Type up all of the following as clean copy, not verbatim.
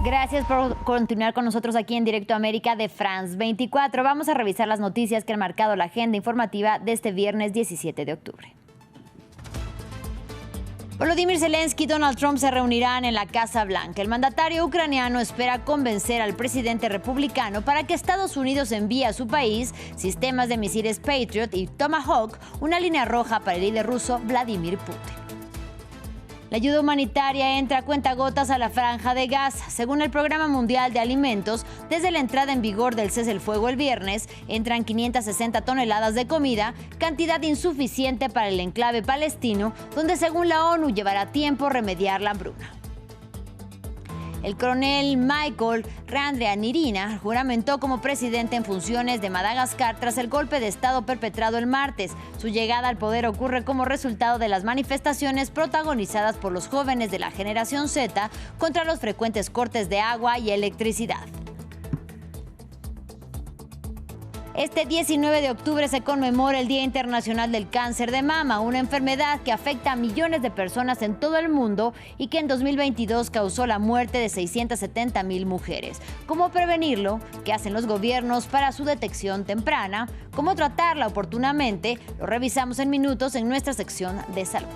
Gracias por continuar con nosotros aquí en Directo América de France 24. Vamos a revisar las noticias que han marcado la agenda informativa de este viernes 17 de octubre. Volodymyr Zelensky y Donald Trump se reunirán en la Casa Blanca. El mandatario ucraniano espera convencer al presidente republicano para que Estados Unidos envíe a su país sistemas de misiles Patriot y Tomahawk, una línea roja para el líder ruso Vladimir Putin. La ayuda humanitaria entra a cuentagotas a la Franja de Gaza. Según el Programa Mundial de Alimentos, desde la entrada en vigor del cese el fuego el viernes, entran 560 toneladas de comida, cantidad insuficiente para el enclave palestino, donde según la ONU llevará tiempo remediar la hambruna. El coronel Michael Randrianirina juramentó como presidente en funciones de Madagascar tras el golpe de Estado perpetrado el martes. Su llegada al poder ocurre como resultado de las manifestaciones protagonizadas por los jóvenes de la generación Z contra los frecuentes cortes de agua y electricidad. Este 19 de octubre se conmemora el Día Internacional del Cáncer de Mama, una enfermedad que afecta a millones de personas en todo el mundo y que en 2022 causó la muerte de 670,000 mujeres. ¿Cómo prevenirlo? ¿Qué hacen los gobiernos para su detección temprana? ¿Cómo tratarla oportunamente? Lo revisamos en minutos en nuestra sección de salud.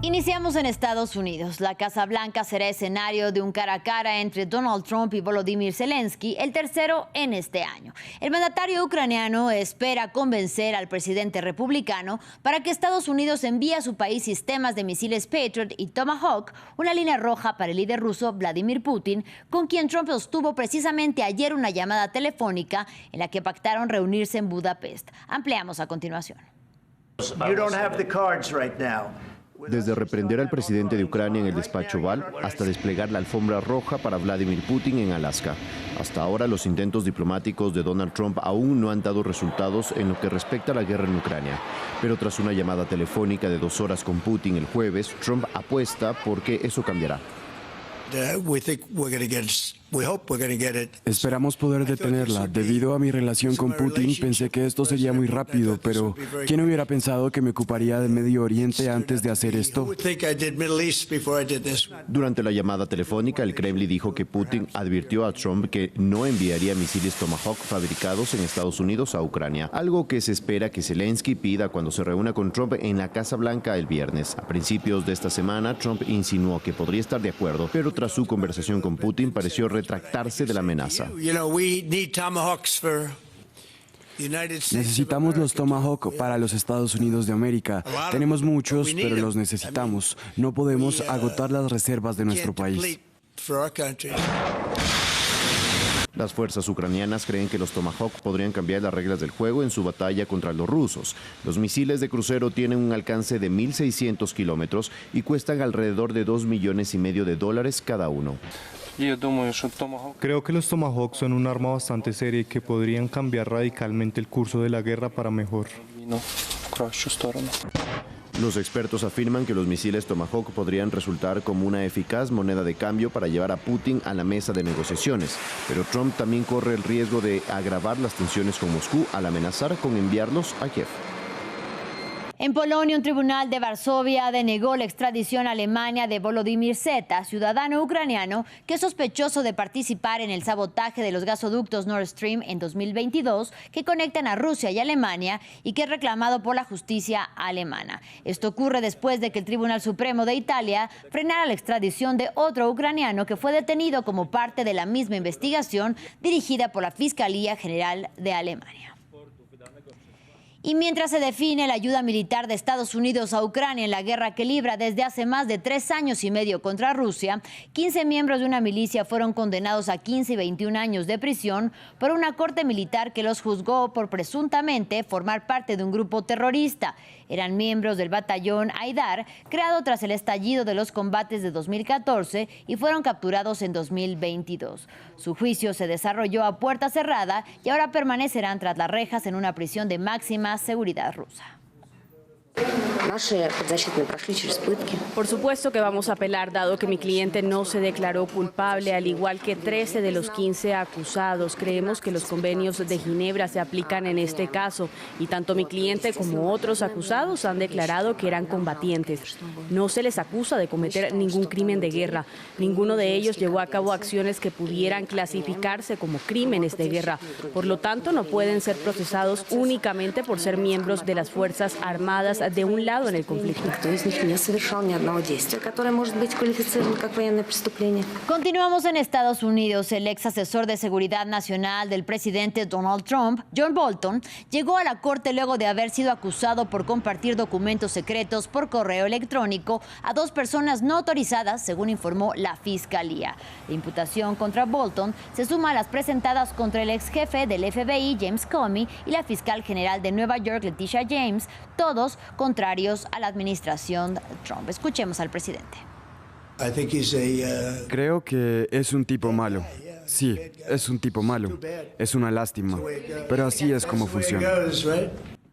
Iniciamos en Estados Unidos. La Casa Blanca será escenario de un cara a cara entre Donald Trump y Volodymyr Zelensky, el tercero en este año. El mandatario ucraniano espera convencer al presidente republicano para que Estados Unidos envíe a su país sistemas de misiles Patriot y Tomahawk, una línea roja para el líder ruso Vladimir Putin, con quien Trump sostuvo precisamente ayer una llamada telefónica en la que pactaron reunirse en Budapest. Ampliamos a continuación. You don't have the cards right now. Desde reprender al presidente de Ucrania en el despacho Oval hasta desplegar la alfombra roja para Vladimir Putin en Alaska. Hasta ahora los intentos diplomáticos de Donald Trump aún no han dado resultados en lo que respecta a la guerra en Ucrania. Pero tras una llamada telefónica de 2 horas con Putin el jueves, Trump apuesta porque eso cambiará. Esperamos poder detenerla. Debido a mi relación con Putin, pensé que esto sería muy rápido, pero ¿quién hubiera pensado que me ocuparía de Medio Oriente antes de hacer esto? Durante la llamada telefónica, el Kremlin dijo que Putin advirtió a Trump que no enviaría misiles Tomahawk fabricados en Estados Unidos a Ucrania, algo que se espera que Zelensky pida cuando se reúna con Trump en la Casa Blanca el viernes. A principios de esta semana, Trump insinuó que podría estar de acuerdo, pero tras su conversación con Putin pareció retractarse de la amenaza. Necesitamos los Tomahawk para los Estados Unidos de América. Tenemos muchos, pero los necesitamos. No podemos agotar las reservas de nuestro país. Las fuerzas ucranianas creen que los Tomahawk podrían cambiar las reglas del juego en su batalla contra los rusos. Los misiles de crucero tienen un alcance de 1.600 kilómetros y cuestan alrededor de $2,5 millones cada uno. Creo que los Tomahawk son un arma bastante seria y que podrían cambiar radicalmente el curso de la guerra para mejor. Los expertos afirman que los misiles Tomahawk podrían resultar como una eficaz moneda de cambio para llevar a Putin a la mesa de negociaciones, pero Trump también corre el riesgo de agravar las tensiones con Moscú al amenazar con enviarlos a Kiev. En Polonia, un tribunal de Varsovia denegó la extradición a Alemania de Volodymyr Z, ciudadano ucraniano que es sospechoso de participar en el sabotaje de los gasoductos Nord Stream en 2022 que conectan a Rusia y Alemania y que es reclamado por la justicia alemana. Esto ocurre después de que el Tribunal Supremo de Italia frenara la extradición de otro ucraniano que fue detenido como parte de la misma investigación dirigida por la Fiscalía General de Alemania. Y mientras se define la ayuda militar de Estados Unidos a Ucrania en la guerra que libra desde hace más de 3 años y medio contra Rusia, 15 miembros de una milicia fueron condenados a 15 y 21 años de prisión por una corte militar que los juzgó por presuntamente formar parte de un grupo terrorista. Eran miembros del batallón Aidar, creado tras el estallido de los combates de 2014 y fueron capturados en 2022. Su juicio se desarrolló a puerta cerrada y ahora permanecerán tras las rejas en una prisión de máxima seguridad rusa. Por supuesto que vamos a apelar, dado que mi cliente no se declaró culpable, al igual que 13 de los 15 acusados. Creemos que los convenios de Ginebra se aplican en este caso y tanto mi cliente como otros acusados han declarado que eran combatientes. No se les acusa de cometer ningún crimen de guerra. Ninguno de ellos llevó a cabo acciones que pudieran clasificarse como crímenes de guerra. Por lo tanto, no pueden ser procesados únicamente por ser miembros de las Fuerzas Armadas de un lado en el conflicto. Continuamos en Estados Unidos. El ex asesor de seguridad nacional del presidente Donald Trump, John Bolton, llegó a la corte luego de haber sido acusado por compartir documentos secretos por correo electrónico a 2 personas no autorizadas, según informó la Fiscalía. La imputación contra Bolton se suma a las presentadas contra el ex jefe del FBI, James Comey, y la fiscal general de Nueva York, Letitia James, todos contrarios a la administración Trump. Escuchemos al presidente. Creo que es un tipo malo. Sí, es un tipo malo. Es una lástima. Pero así es como funciona.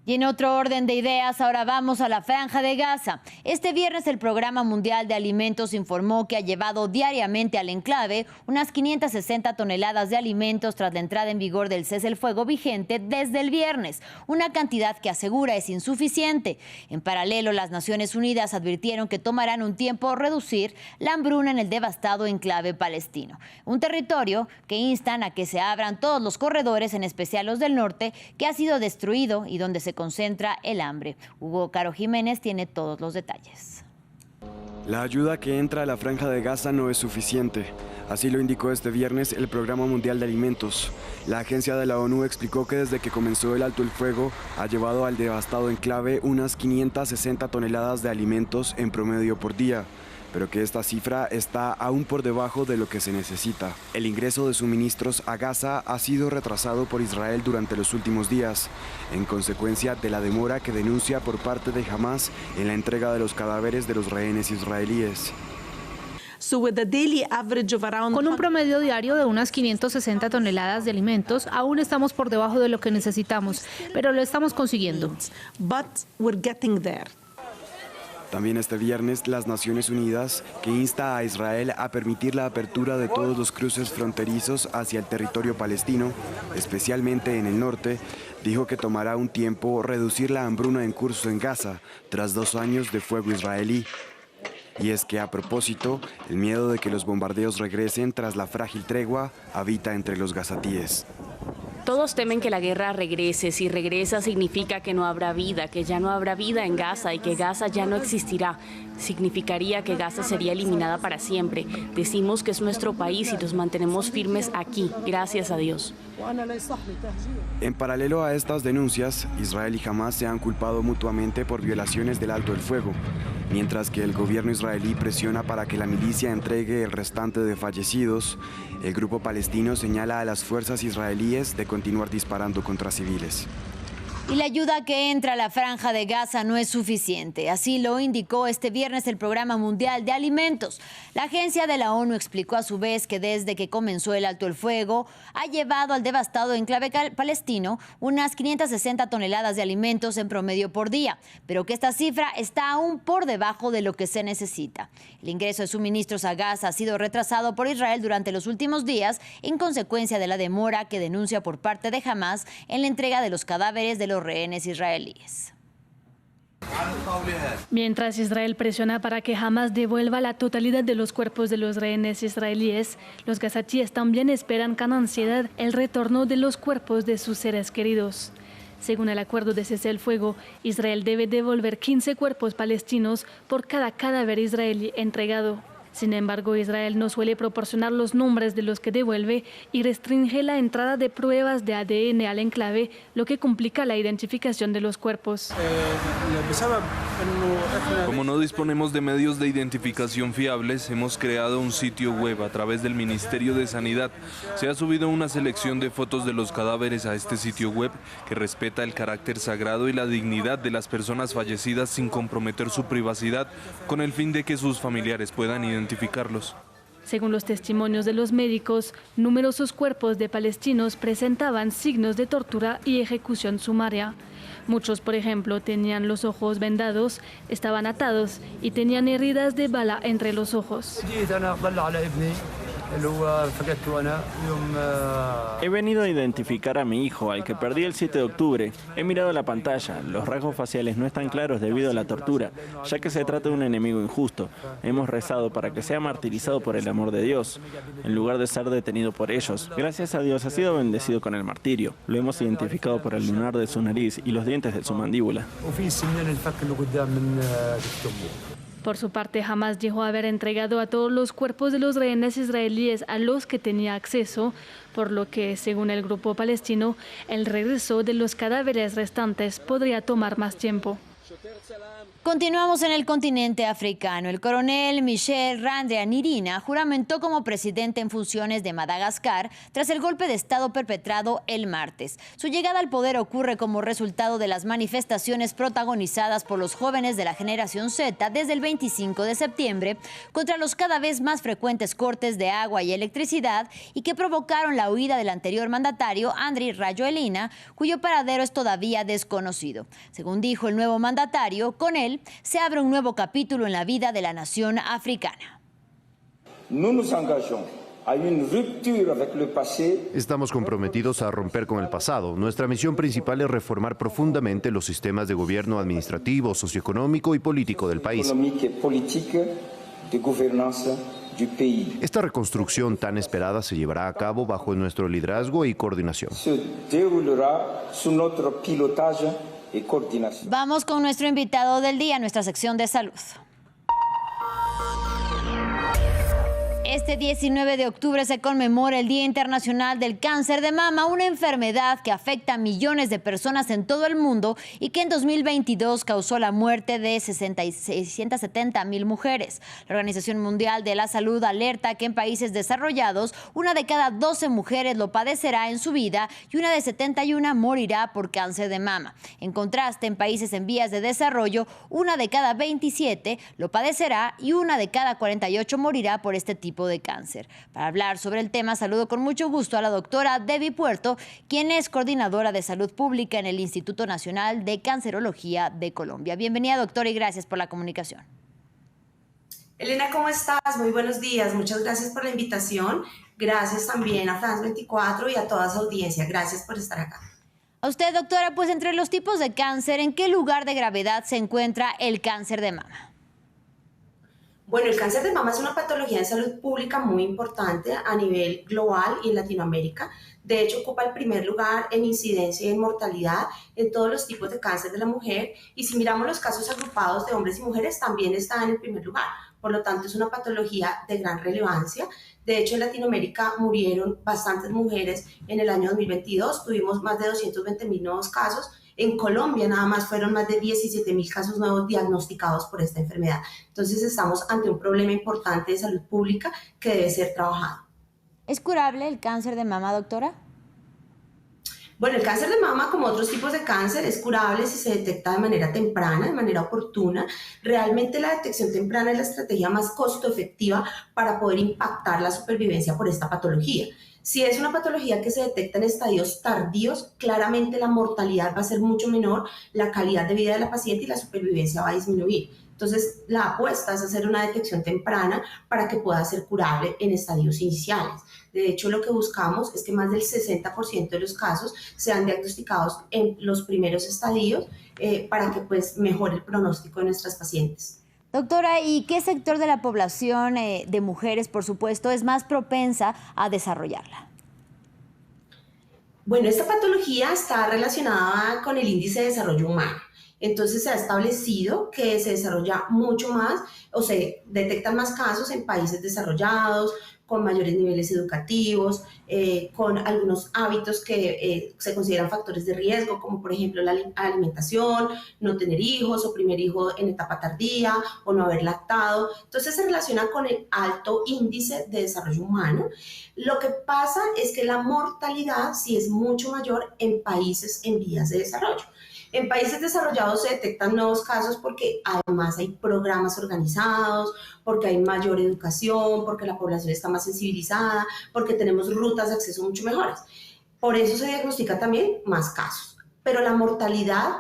Y en otro orden de ideas, ahora vamos a la Franja de Gaza. Este viernes el Programa Mundial de Alimentos informó que ha llevado diariamente al enclave unas 560 toneladas de alimentos tras la entrada en vigor del cese el fuego vigente desde el viernes, una cantidad que asegura es insuficiente. En paralelo, las Naciones Unidas advirtieron que tomarán un tiempo reducir la hambruna en el devastado enclave palestino, un territorio que instan a que se abran todos los corredores, en especial los del norte, que ha sido destruido y donde se concentra el hambre. Hugo Caro Jiménez tiene todos los detalles. La ayuda que entra a la Franja de Gaza no es suficiente. Así lo indicó este viernes el Programa Mundial de Alimentos. La agencia de la ONU explicó que desde que comenzó el alto el fuego ha llevado al devastado enclave unas 560 toneladas de alimentos en promedio por día, pero que esta cifra está aún por debajo de lo que se necesita. El ingreso de suministros a Gaza ha sido retrasado por Israel durante los últimos días, en consecuencia de la demora que denuncia por parte de Hamás en la entrega de los cadáveres de los rehenes israelíes. Con un promedio diario de unas 560 toneladas de alimentos, aún estamos por debajo de lo que necesitamos, pero lo estamos consiguiendo. También este viernes, las Naciones Unidas, que insta a Israel a permitir la apertura de todos los cruces fronterizos hacia el territorio palestino, especialmente en el norte, dijo que tomará un tiempo reducir la hambruna en curso en Gaza tras 2 años de fuego israelí. Y es que, a propósito, el miedo de que los bombardeos regresen tras la frágil tregua habita entre los gazatíes. Todos temen que la guerra regrese. Si regresa significa que no habrá vida, que ya no habrá vida en Gaza y que Gaza ya no existirá. Significaría que Gaza sería eliminada para siempre. Decimos que es nuestro país y nos mantenemos firmes aquí, gracias a Dios. En paralelo a estas denuncias, Israel y Hamás se han culpado mutuamente por violaciones del alto el fuego, mientras que el gobierno israelí presiona para que la milicia entregue el restante de fallecidos. El grupo palestino señala a las fuerzas israelíes de continuar disparando contra civiles. Y la ayuda que entra a la Franja de Gaza no es suficiente. Así lo indicó este viernes el Programa Mundial de Alimentos. La agencia de la ONU explicó a su vez que desde que comenzó el alto el fuego ha llevado al devastado enclave palestino unas 560 toneladas de alimentos en promedio por día, pero que esta cifra está aún por debajo de lo que se necesita. El ingreso de suministros a Gaza ha sido retrasado por Israel durante los últimos días en consecuencia de la demora que denuncia por parte de Hamás en la entrega de los cadáveres de los rehenes israelíes. Mientras Israel presiona para que Hamás devuelva la totalidad de los cuerpos de los rehenes israelíes, los gazatíes también esperan con ansiedad el retorno de los cuerpos de sus seres queridos. Según el acuerdo de cese el fuego, Israel debe devolver 15 cuerpos palestinos por cada cadáver israelí entregado. Sin embargo, Israel no suele proporcionar los nombres de los que devuelve y restringe la entrada de pruebas de ADN al enclave, lo que complica la identificación de los cuerpos. Como no disponemos de medios de identificación fiables, hemos creado un sitio web a través del Ministerio de Sanidad. Se ha subido una selección de fotos de los cadáveres a este sitio web que respeta el carácter sagrado y la dignidad de las personas fallecidas sin comprometer su privacidad, con el fin de que sus familiares puedan identificarlos. Según los testimonios de los médicos, numerosos cuerpos de palestinos presentaban signos de tortura y ejecución sumaria. Muchos, por ejemplo, tenían los ojos vendados, estaban atados y tenían heridas de bala entre los ojos. He venido a identificar a mi hijo, al que perdí el 7 de octubre. He mirado la pantalla. Los rasgos faciales no están claros debido a la tortura, ya que se trata de un enemigo injusto. Hemos rezado para que sea martirizado por el amor de Dios, en lugar de ser detenido por ellos. Gracias a Dios ha sido bendecido con el martirio. Lo hemos identificado por el lunar de su nariz y los dientes de su mandíbula. Por su parte, Hamas dijo haber entregado a todos los cuerpos de los rehenes israelíes a los que tenía acceso, por lo que, según el grupo palestino, el regreso de los cadáveres restantes podría tomar más tiempo. Continuamos en el continente africano. El coronel Michel Randrianirina juramentó como presidente en funciones de Madagascar tras el golpe de Estado perpetrado el martes. Su llegada al poder ocurre como resultado de las manifestaciones protagonizadas por los jóvenes de la generación Z desde el 25 de septiembre contra los cada vez más frecuentes cortes de agua y electricidad y que provocaron la huida del anterior mandatario, Andry Rajoelina, cuyo paradero es todavía desconocido. Según dijo el nuevo mandatario, con él se abre un nuevo capítulo en la vida de la nación africana. Estamos comprometidos a romper con el pasado. Nuestra misión principal es reformar profundamente los sistemas de gobierno administrativo, socioeconómico y político del país. Esta reconstrucción tan esperada se llevará a cabo bajo nuestro liderazgo y coordinación. Vamos con nuestro invitado del día, nuestra sección de salud. Este 19 de octubre se conmemora el Día Internacional del Cáncer de Mama, una enfermedad que afecta a millones de personas en todo el mundo y que en 2022 causó la muerte de 670,000 mujeres. La Organización Mundial de la Salud alerta que en países desarrollados, 1 de cada 12 mujeres lo padecerá en su vida y 1 de 71 morirá por cáncer de mama. En contraste, en países en vías de desarrollo, 1 de cada 27 lo padecerá y 1 de cada 48 morirá por este tipo de cáncer. Para hablar sobre el tema, saludo con mucho gusto a la doctora Debbie Puerto, quien es coordinadora de salud pública en el Instituto Nacional de Cancerología de Colombia. Bienvenida, doctora, y gracias por la comunicación. Elena, ¿cómo estás? Muy buenos días. Muchas gracias por la invitación. Gracias también a France 24 y a toda su audiencia. Gracias por estar acá. A usted, doctora, pues entre los tipos de cáncer, ¿en qué lugar de gravedad se encuentra el cáncer de mama? Bueno, el cáncer de mama es una patología de salud pública muy importante a nivel global y en Latinoamérica. De hecho, ocupa el primer lugar en incidencia y en mortalidad en todos los tipos de cáncer de la mujer. Y si miramos los casos agrupados de hombres y mujeres, también está en el primer lugar. Por lo tanto, es una patología de gran relevancia. De hecho, en Latinoamérica murieron bastantes mujeres en el año 2022. Tuvimos más de 220,000 nuevos casos. En Colombia nada más fueron más de 17,000 casos nuevos diagnosticados por esta enfermedad. Entonces estamos ante un problema importante de salud pública que debe ser trabajado. ¿Es curable el cáncer de mama, doctora? Bueno, el cáncer de mama, como otros tipos de cáncer, es curable si se detecta de manera temprana, de manera oportuna. Realmente la detección temprana es la estrategia más costo efectiva para poder impactar la supervivencia por esta patología. Si es una patología que se detecta en estadios tardíos, claramente la mortalidad va a ser mucho menor, la calidad de vida de la paciente y la supervivencia va a disminuir. Entonces, la apuesta es hacer una detección temprana para que pueda ser curable en estadios iniciales. De hecho, lo que buscamos es que más del 60% de los casos sean diagnosticados en los primeros estadios para que pues, mejore el pronóstico de nuestras pacientes. Doctora, ¿y qué sector de la población de mujeres, por supuesto, es más propensa a desarrollarla? Bueno, esta patología está relacionada con el índice de desarrollo humano. Entonces se ha establecido que se desarrolla mucho más o se detectan más casos en países desarrollados, con mayores niveles educativos, con algunos hábitos que se consideran factores de riesgo, como por ejemplo la alimentación, no tener hijos o primer hijo en etapa tardía o no haber lactado. Entonces se relaciona con el alto índice de desarrollo humano. Lo que pasa es que la mortalidad sí es mucho mayor en países en vías de desarrollo. En países desarrollados se detectan nuevos casos porque además hay programas organizados, porque hay mayor educación, porque la población está más sensibilizada, porque tenemos rutas de acceso mucho mejores. Por eso se diagnostica también más casos. Pero la mortalidad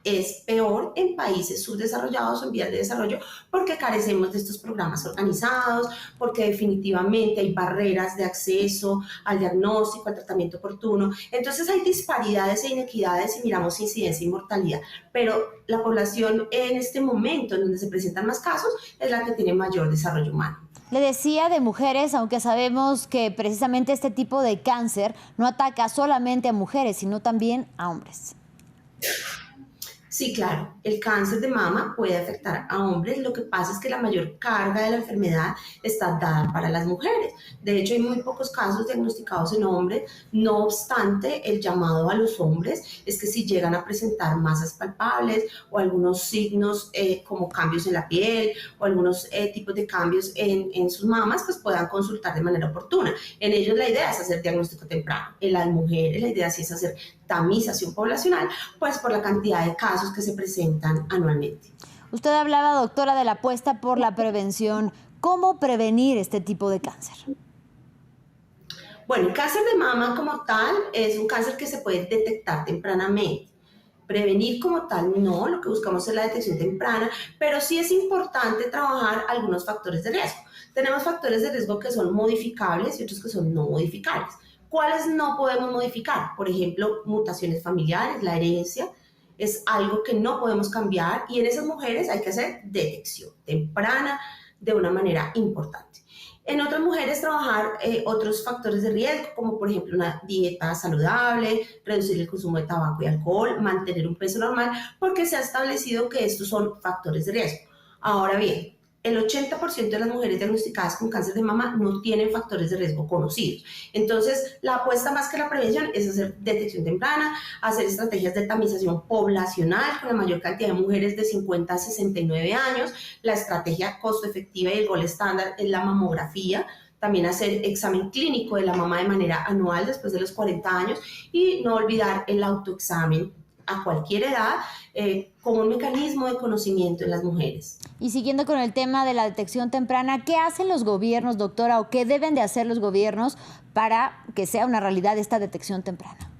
es peor en países subdesarrollados o en vías de desarrollo porque carecemos de estos programas organizados, porque definitivamente hay barreras de acceso al diagnóstico, al tratamiento oportuno. Entonces hay disparidades e inequidades si miramos incidencia y mortalidad, pero la población en este momento en donde se presentan más casos es la que tiene mayor desarrollo humano. Le decía de mujeres, aunque sabemos que precisamente este tipo de cáncer no ataca solamente a mujeres, sino también a hombres. Sí, claro, el cáncer de mama puede afectar a hombres, lo que pasa es que la mayor carga de la enfermedad está dada para las mujeres. De hecho, hay muy pocos casos diagnosticados en hombres, no obstante, el llamado a los hombres es que si llegan a presentar masas palpables o algunos signos como cambios en la piel o algunos tipos de cambios en sus mamas, pues puedan consultar de manera oportuna. En ellos la idea es hacer diagnóstico temprano, en las mujeres la idea sí es hacer tamización poblacional, pues por la cantidad de casos que se presentan anualmente. Usted hablaba, doctora, de la apuesta por la prevención. ¿Cómo prevenir este tipo de cáncer? Bueno, el cáncer de mama como tal es un cáncer que se puede detectar tempranamente. Prevenir como tal no, lo que buscamos es la detección temprana, pero sí es importante trabajar algunos factores de riesgo. Tenemos factores de riesgo que son modificables y otros que son no modificables. ¿Cuáles no podemos modificar? Por ejemplo, mutaciones familiares, la herencia es algo que no podemos cambiar y en esas mujeres hay que hacer detección temprana de una manera importante. En otras mujeres trabajar otros factores de riesgo, como por ejemplo una dieta saludable, reducir el consumo de tabaco y alcohol, mantener un peso normal, porque se ha establecido que estos son factores de riesgo. Ahora bien, el 80% de las mujeres diagnosticadas con cáncer de mama no tienen factores de riesgo conocidos. Entonces, la apuesta más que la prevención es hacer detección temprana, hacer estrategias de tamización poblacional con la mayor cantidad de mujeres de 50 a 69 años. La estrategia costo efectiva y el gol estándar es la mamografía. También hacer examen clínico de la mama de manera anual después de los 40 años y no olvidar el autoexamen a cualquier edad como un mecanismo de conocimiento en las mujeres. Y siguiendo con el tema de la detección temprana, ¿qué hacen los gobiernos, doctora, o qué deben de hacer los gobiernos para que sea una realidad esta detección temprana?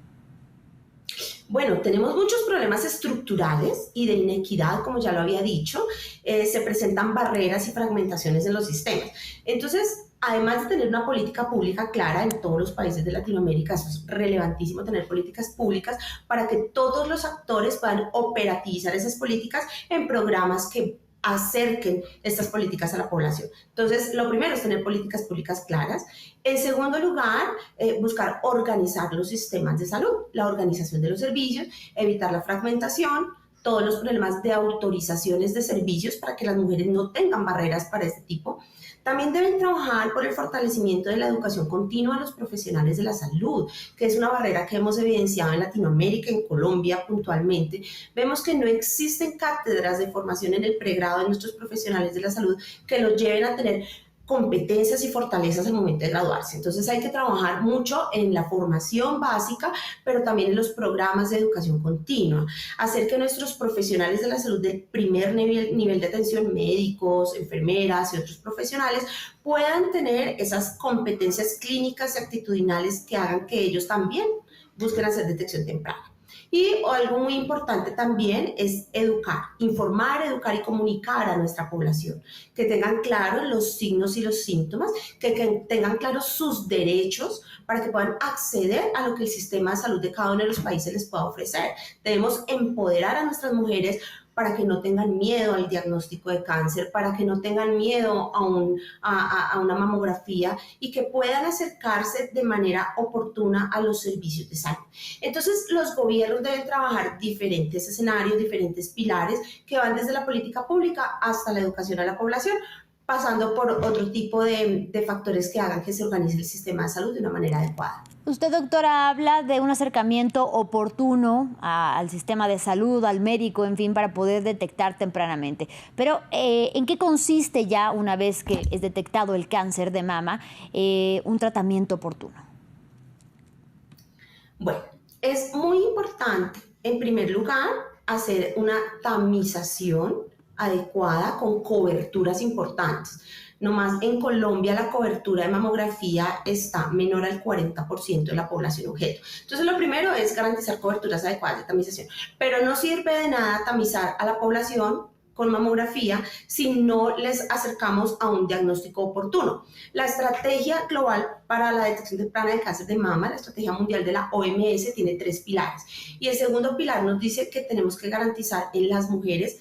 Bueno, tenemos muchos problemas estructurales y de inequidad, como ya lo había dicho. Se presentan barreras y fragmentaciones en los sistemas. Entonces, además de tener una política pública clara en todos los países de Latinoamérica, eso es relevantísimo, tener políticas públicas para que todos los actores puedan operativizar esas políticas en programas que acerquen estas políticas a la población. Entonces, lo primero es tener políticas públicas claras. En segundo lugar, buscar organizar los sistemas de salud, la organización de los servicios, evitar la fragmentación, todos los problemas de autorizaciones de servicios para que las mujeres no tengan barreras para este tipo. También deben trabajar por el fortalecimiento de la educación continua a los profesionales de la salud, que es una barrera que hemos evidenciado en Latinoamérica, en Colombia puntualmente. Vemos que no existen cátedras de formación en el pregrado de nuestros profesionales de la salud que los lleven a tener competencias y fortalezas al momento de graduarse. Entonces hay que trabajar mucho en la formación básica, pero también en los programas de educación continua. Hacer que nuestros profesionales de la salud del primer nivel de atención, médicos, enfermeras y otros profesionales, puedan tener esas competencias clínicas y actitudinales que hagan que ellos también busquen hacer detección temprana. Y algo muy importante también es educar, informar, educar y comunicar a nuestra población, que tengan claros los signos y los síntomas, que tengan claros sus derechos para que puedan acceder a lo que el sistema de salud de cada uno de los países les pueda ofrecer. Debemos empoderar a nuestras mujeres para que no tengan miedo al diagnóstico de cáncer, para que no tengan miedo a una mamografía y que puedan acercarse de manera oportuna a los servicios de salud. Entonces, los gobiernos deben trabajar diferentes escenarios, diferentes pilares que van desde la política pública hasta la educación a la población, pasando por otro tipo de factores que hagan que se organice el sistema de salud de una manera adecuada. Usted, doctora, habla de un acercamiento oportuno al sistema de salud, al médico, en fin, para poder detectar tempranamente. Pero, ¿en qué consiste ya, una vez que es detectado el cáncer de mama, un tratamiento oportuno? Bueno, es muy importante, en primer lugar, hacer una tamización adecuada con coberturas importantes. Nomás en Colombia la cobertura de mamografía está menor al 40% de la población objeto. Entonces lo primero es garantizar coberturas adecuadas de tamización, pero no sirve de nada tamizar a la población con mamografía si no les acercamos a un diagnóstico oportuno. La estrategia global para la detección temprana de cáncer de mama, la estrategia mundial de la OMS, tiene 3 pilares. Y el segundo pilar nos dice que tenemos que garantizar en las mujeres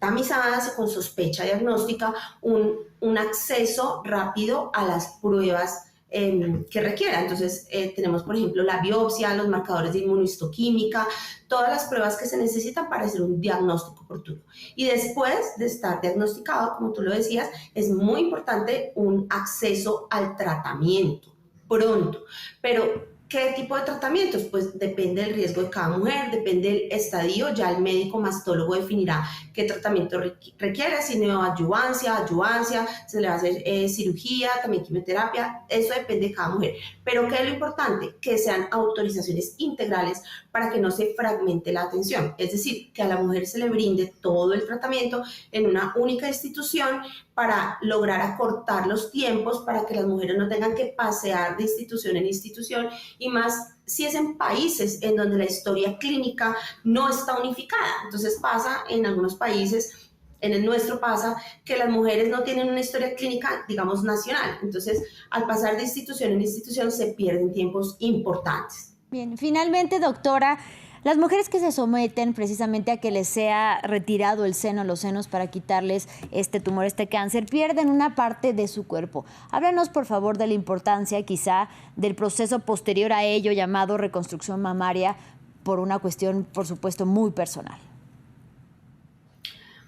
tamizadas y con sospecha diagnóstica un acceso rápido a las pruebas que requiera. Entonces tenemos, por ejemplo, la biopsia, los marcadores de inmunohistoquímica, todas las pruebas que se necesitan para hacer un diagnóstico oportuno. Y después de estar diagnosticado, como tú lo decías, es muy importante un acceso al tratamiento pronto. Pero ¿qué tipo de tratamientos? Pues depende del riesgo de cada mujer, depende del estadio, ya el médico mastólogo definirá qué tratamiento requiere, si neoadyuvancia, adyuvancia, se le va a hacer cirugía, también quimioterapia, eso depende de cada mujer. Pero ¿qué es lo importante? Que sean autorizaciones integrales para que no se fragmente la atención, es decir, que a la mujer se le brinde todo el tratamiento en una única institución para lograr acortar los tiempos, para que las mujeres no tengan que pasear de institución en institución, y más si es en países en donde la historia clínica no está unificada. Entonces pasa en algunos países, en el nuestro pasa, que las mujeres no tienen una historia clínica, digamos, nacional. Entonces, al pasar de institución en institución se pierden tiempos importantes. Bien, finalmente, doctora, las mujeres que se someten precisamente a que les sea retirado el seno, los senos, para quitarles este tumor, este cáncer, pierden una parte de su cuerpo. Háblanos, por favor, de la importancia quizá del proceso posterior a ello llamado reconstrucción mamaria, por una cuestión, por supuesto, muy personal.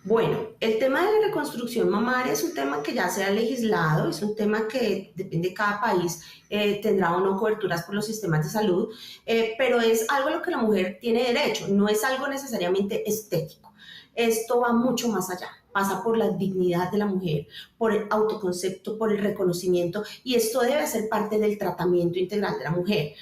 Bueno, el tema de la reconstrucción mamaria es un tema que ya se ha legislado, es un tema que depende de cada país, tendrá o no coberturas por los sistemas de salud, pero es algo a lo que la mujer tiene derecho, no es algo necesariamente estético. Esto va mucho más allá, pasa por la dignidad de la mujer, por el autoconcepto, por el reconocimiento, y esto debe ser parte del tratamiento integral de la mujer.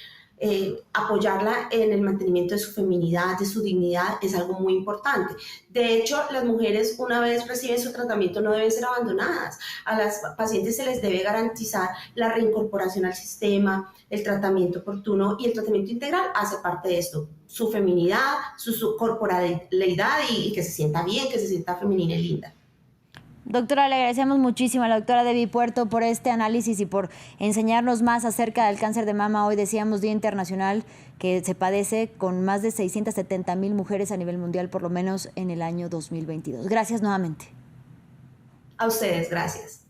Apoyarla en el mantenimiento de su feminidad, de su dignidad, es algo muy importante. De hecho, las mujeres, una vez reciben su tratamiento, no deben ser abandonadas. A las pacientes se les debe garantizar la reincorporación al sistema, el tratamiento oportuno, y el tratamiento integral hace parte de esto. Su feminidad, su corporalidad, y que se sienta bien, que se sienta femenina y linda. Doctora, le agradecemos muchísimo a la doctora Debbie Puerto por este análisis y por enseñarnos más acerca del cáncer de mama. Hoy decíamos Día Internacional, que se padece con más de 670,000 mujeres a nivel mundial, por lo menos en el año 2022. Gracias nuevamente. A ustedes, gracias.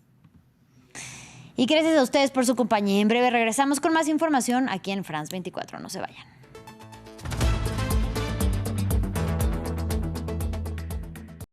Y gracias a ustedes por su compañía. En breve regresamos con más información aquí en France 24. No se vayan.